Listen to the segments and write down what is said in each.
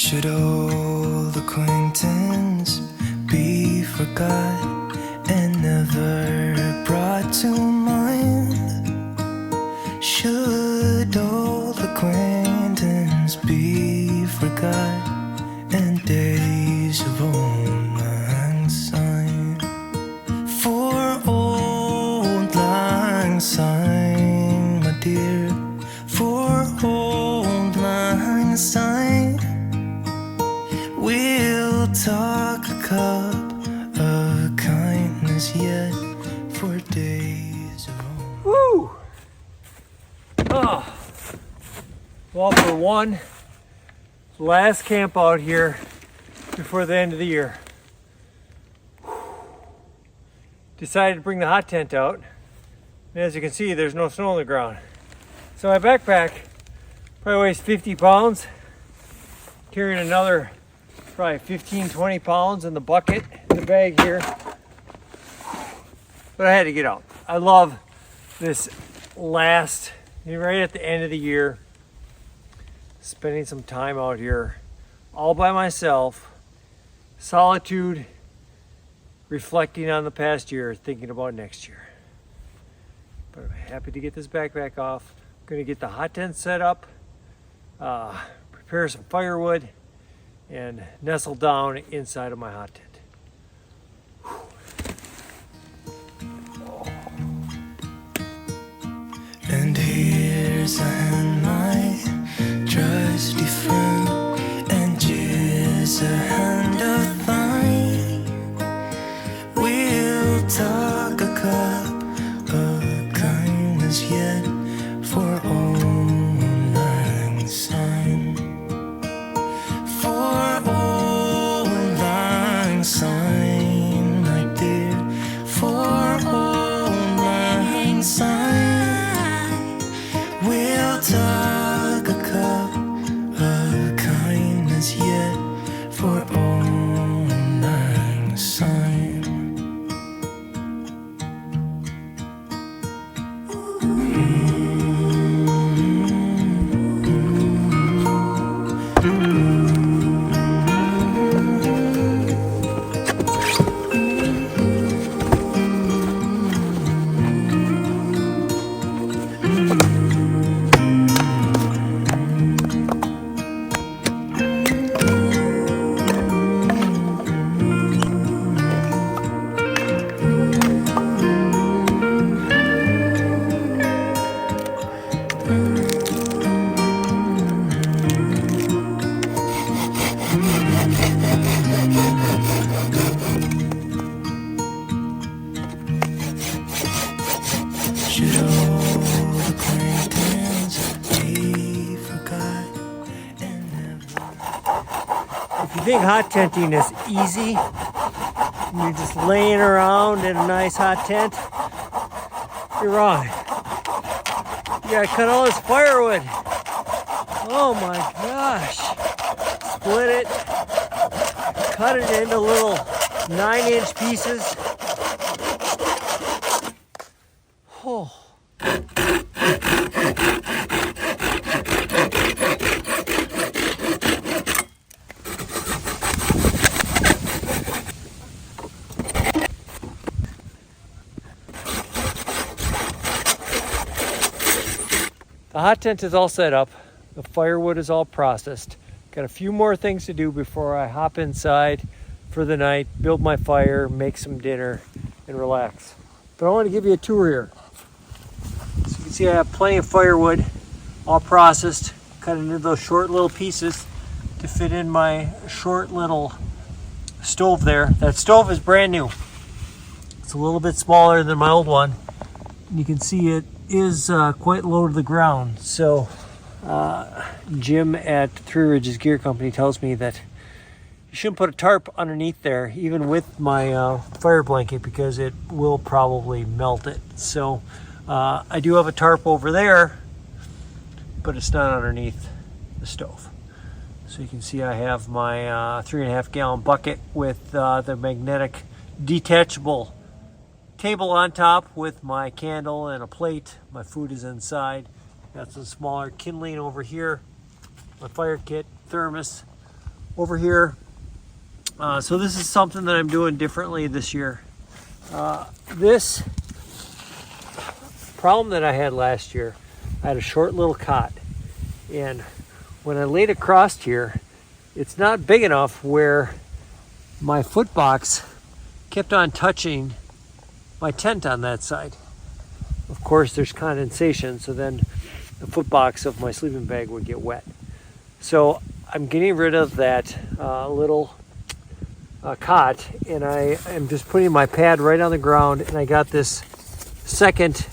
Should old acquaintance be forgot and never brought to mind? Should old acquaintance be forgot and days of old lang syne? For old lang syne, my dear, for old lang syne, we'll talk a cup of kindness yet for days of old. Woo! Oh. Well, for one, last camp out here before the end of the year. Decided to bring the hot tent out. And as you can see, there's no snow on the ground. So my backpack probably weighs 50 pounds. Carrying another probably 15, 20 pounds in the bucket, in the bag here. But I had to get out. I love this last, right at the end of the year, spending some time out here all by myself, solitude, reflecting on the past year, thinking about next year. But I'm happy to get this backpack off. I'm gonna get the hot tent set up, prepare some firewood, and nestle down inside of my hot tent. And here's a hand, my trusty friend, and here's a hand of thine. We'll talk a cup of kindness yet for old lang syne. For old lang syne, my dear, for old lang syne. We'll talk a cup of kindness yet for old lang syne. If you think hot tenting is easy, and you're just laying around in a nice hot tent, you're wrong. You gotta cut all this firewood. Oh my gosh. Split it, cut it into little 9-inch pieces. Oh. The hot tent is all set up. The firewood is all processed. Got a few more things to do before I hop inside for the night, build my fire, make some dinner, and relax. But I want to give you a tour here. So you can see I have plenty of firewood, all processed, cut into those short little pieces to fit in my short little stove there. That stove is brand new. It's a little bit smaller than my old one. You can see it is quite low to the ground. So Jim at Three Ridges Gear Company tells me that you shouldn't put a tarp underneath there, even with my fire blanket, because it will probably melt it. So I do have a tarp over there, but it's not underneath the stove. So you can see I have my 3.5 gallon bucket with the magnetic detachable table on top with my candle and a plate. My food is inside. Got some smaller kindling over here. My fire kit, thermos, over here. So this is something that I'm doing differently this year. This problem that I had last year, I had a short little cot, and when I laid across here, it's not big enough where my foot box kept on touching my tent on that side. Of course, there's condensation, so then the foot box of my sleeping bag would get wet. So I'm getting rid of that little cot, and I am just putting my pad right on the ground, and I got this second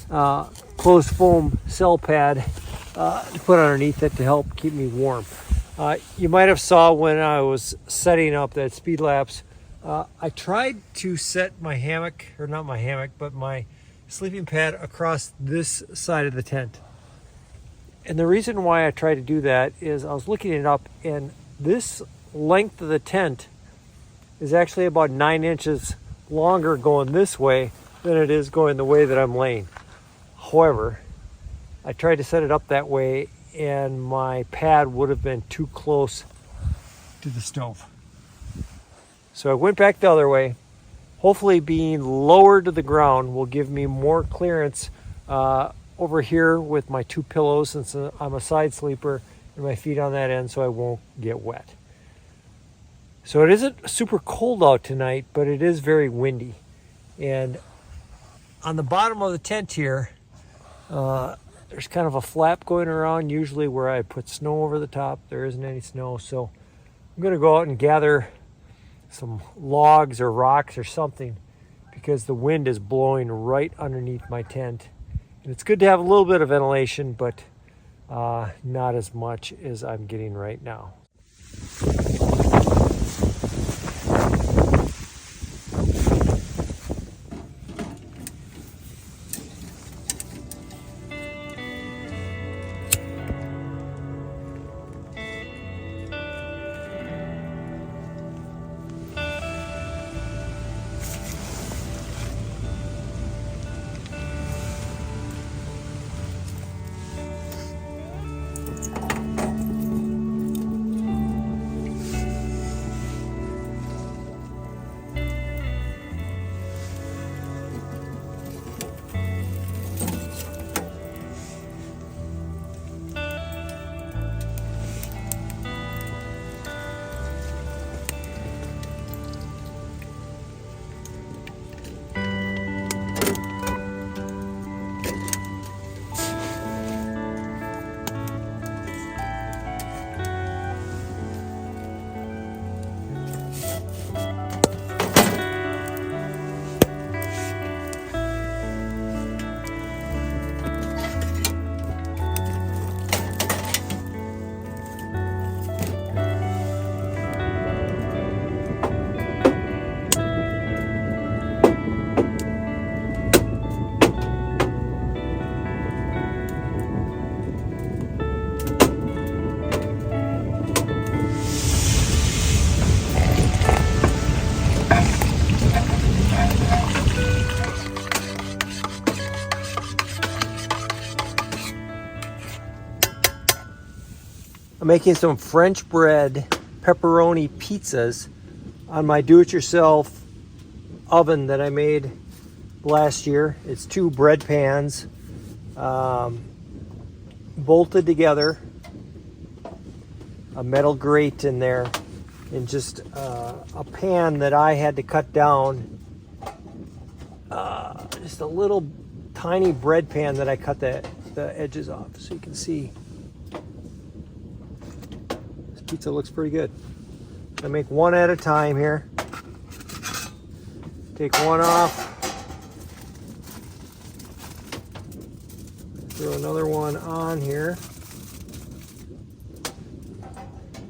closed foam cell pad to put underneath it to help keep me warm. You might have saw when I was setting up that speed lapse, I tried to set my hammock, or not my hammock, but my sleeping pad across this side of the tent. And the reason why I tried to do that is I was looking it up, and this length of the tent is actually about 9 inches longer going this way than it is going the way that I'm laying. However, I tried to set it up that way, and my pad would have been too close to the stove. So I went back the other way. Hopefully being lower to the ground will give me more clearance over here with my 2 pillows, since I'm a side sleeper, and my feet on that end, so I won't get wet. So it isn't super cold out tonight, but it is very windy. And on the bottom of the tent here, there's kind of a flap going around, usually where I put snow over the top. There isn't any snow, so I'm gonna go out and gather some logs or rocks or something, because the wind is blowing right underneath my tent. And it's good to have a little bit of ventilation, but not as much as I'm getting right now. I'm making some French bread pepperoni pizzas on my do-it-yourself oven that I made last year. It's 2 bread pans bolted together, a metal grate in there, and just a pan that I had to cut down, just a little tiny bread pan that I cut the edges off, so you can see. Pizza looks pretty good. I make one at a time here. Take one off. Throw another one on here.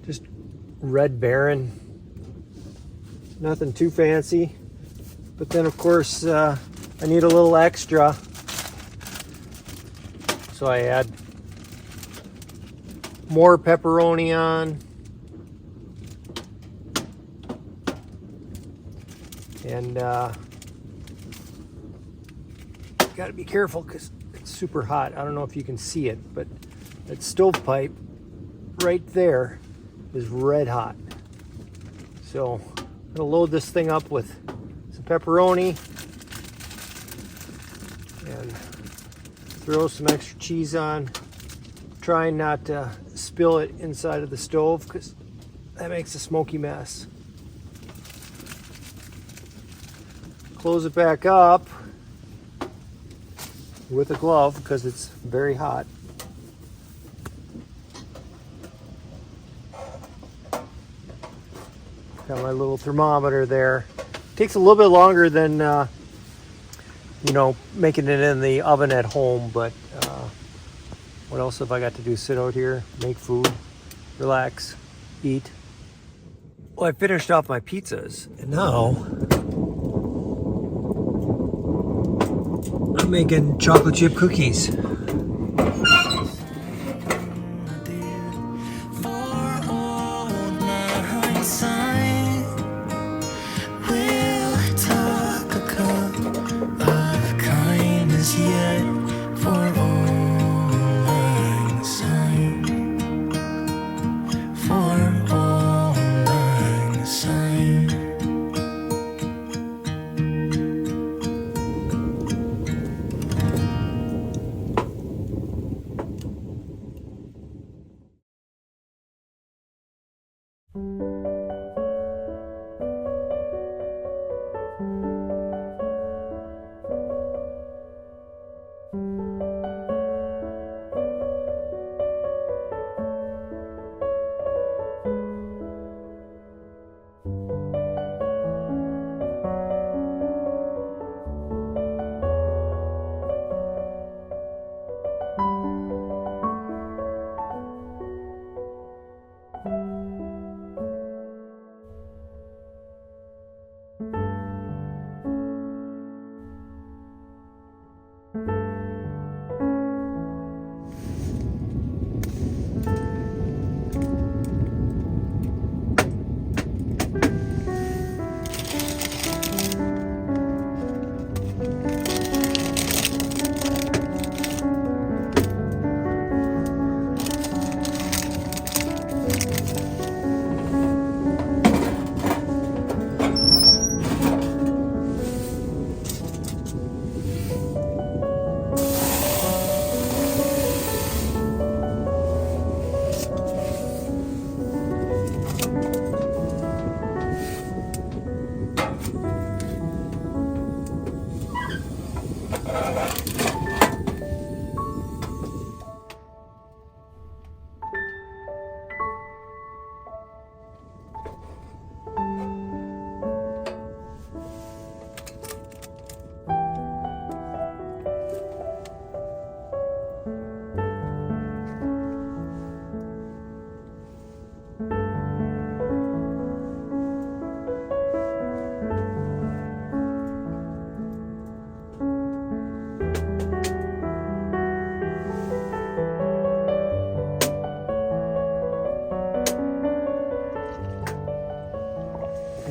Just Red Baron. Nothing too fancy. But then of course I need a little extra. So I add more pepperoni on. And got to be careful because it's super hot. I don't know if you can see it, but that stovepipe right there is red hot. So I'm gonna load this thing up with some pepperoni and throw some extra cheese on. Trying not to spill it inside of the stove because that makes a smoky mess. Close it back up with a glove because it's very hot. Got my little thermometer there. Takes a little bit longer than making it in the oven at home, but what else have I got to do? Sit out here, make food, relax, eat. Well, I finished off my pizzas, and now I'm making chocolate chip cookies.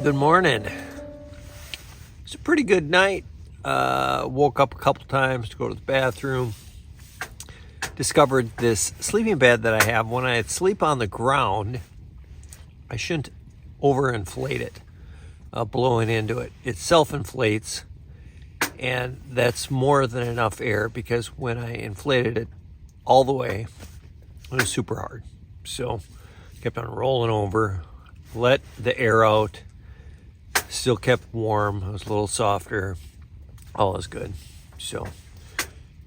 Good morning. It's a pretty good night. Woke up a couple times to go to the bathroom. Discovered this sleeping bag that I have. When I sleep on the ground, I shouldn't overinflate it, blowing into it. It self-inflates, and that's more than enough air, because when I inflated it all the way, it was super hard. So kept on rolling over, let the air out. Still kept warm. It was a little softer. All is good. So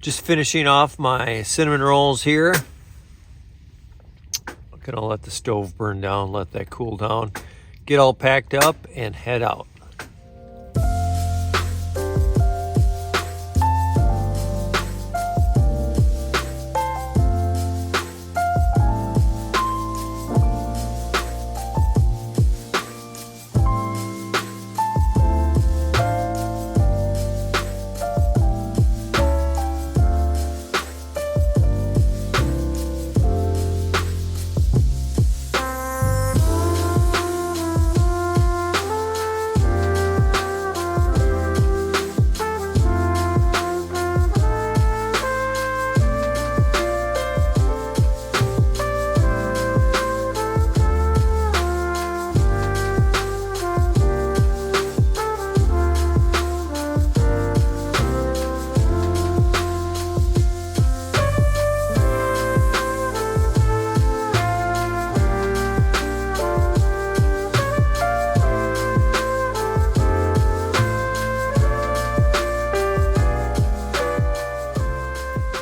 just finishing off my cinnamon rolls here. I'm gonna let the stove burn down, let that cool down, get all packed up and head out.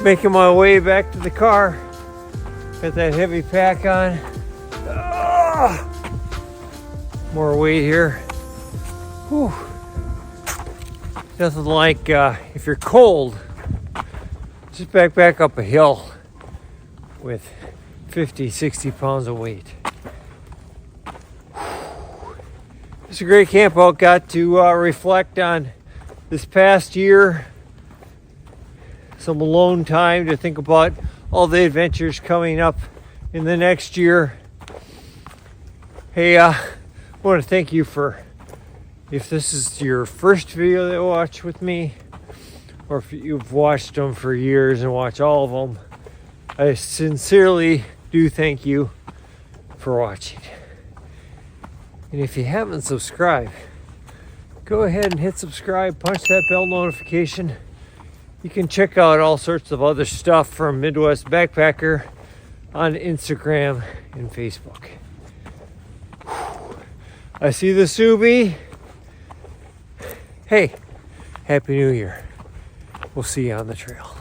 Making my way back to the car. Got that heavy pack on. More weight here. Whew. Nothing like if you're cold, just back up a hill with 50, 60 pounds of weight. It's a great camp out. Got to reflect on this past year. Some alone time to think about all the adventures coming up in the next year. Hey, I want to thank you for, if this is your first video that you watch with me, or if you've watched them for years and watch all of them, I sincerely do thank you for watching. And if you haven't subscribed, go ahead and hit subscribe, punch that bell notification. You can check out all sorts of other stuff from Midwest Backpacker on Instagram and Facebook. I see the Subi. Hey, Happy New Year. We'll see you on the trail.